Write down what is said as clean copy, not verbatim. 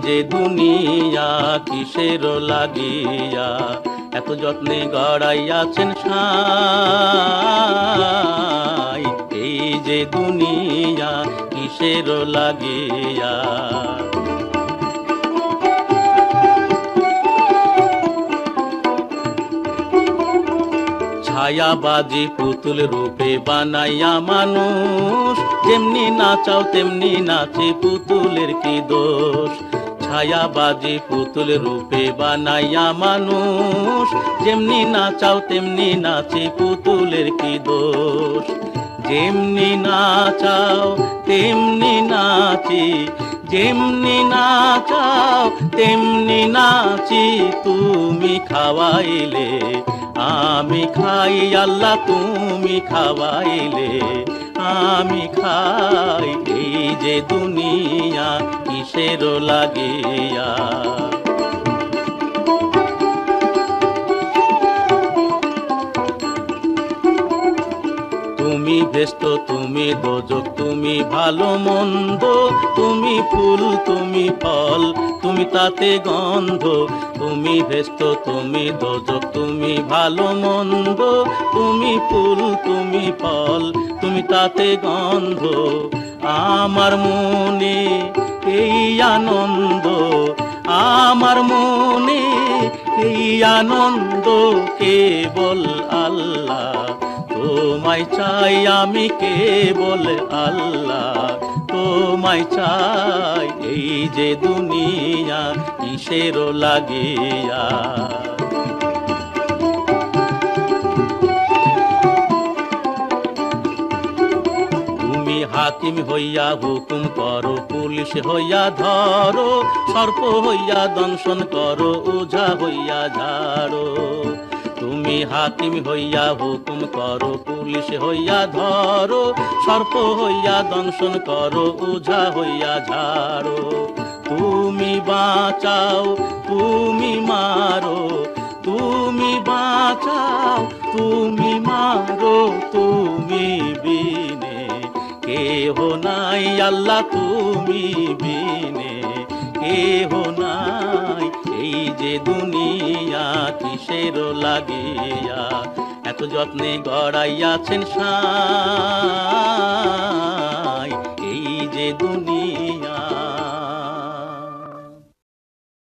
যে দুনিয়া কিসের লাগিয়া এত যত্নে গড়াইয়াছেন সাই। এই যে দুনিয়া কিসের লাগিয়া। ছায়াবাজি পুতুল রূপে বানাইয়া মানুষ, যেমনি নাচাও তেমনি নাচে পুতুলের কি দোষ। ছায়াবাজি পুতুল রূপে বানাইয়া মানুষ, যেমনি নাচাও তেমনি নাচে পুতুলের কি দোষ। যেমনি নাচাও তেমনি নাচি, যেমনি নাচাও তেমনি নাচি, তুমি খাওয়াইলে আমি খাই আল্লাহ, তুমি খাওয়াইলে আমি খাই। এই যে দুনিয়া কিসের লাগিয়া। তুমি ভেস্ত তুমি দোজক, তুমি ভালো মন্দ, তুমি ফুল তুমি ফল, তুমি তাতে গন্ধ। তুমি ভেস্ত তুমি দোজক, তুমি ভালো মন্দ, তুমি ফুল তুমি ফল, তুমি তাতে গন্ধ। আমার মনে এই আনন্দ, আমার মনে এই আনন্দ, কেবল আল্লাহ তোমায় চাই আমি, কেবল আল্লাহ তোমায় চাই। এই যে দুনিয়া কিসের লাগিয়া। তুমি হাকিম হইয়া হুকুম করো, পুলিশ হইয়া ধরো, সর্প হইয়া দংশন করো, ওঝা হইয়া ঝাড়ো। তুমি হাকিম হইয়া হুকুম করো, পুলিশ হইয়া ধরো, সর্প হইয়া দংশন করো, ওঝা হইয়া ঝাড়ো। তুমি বাঁচাও তুমি মারো, তুমি বাঁচাও তুমি মারো, তুমি বিনে কেহ নাই আল্লাহ, তুমি বিনে কেহ নাই। এই যে দুনিয়া কিসের লাগিয়া এত যত্নে গড়াইয়াছেন সাই। এই যে দুনিয়া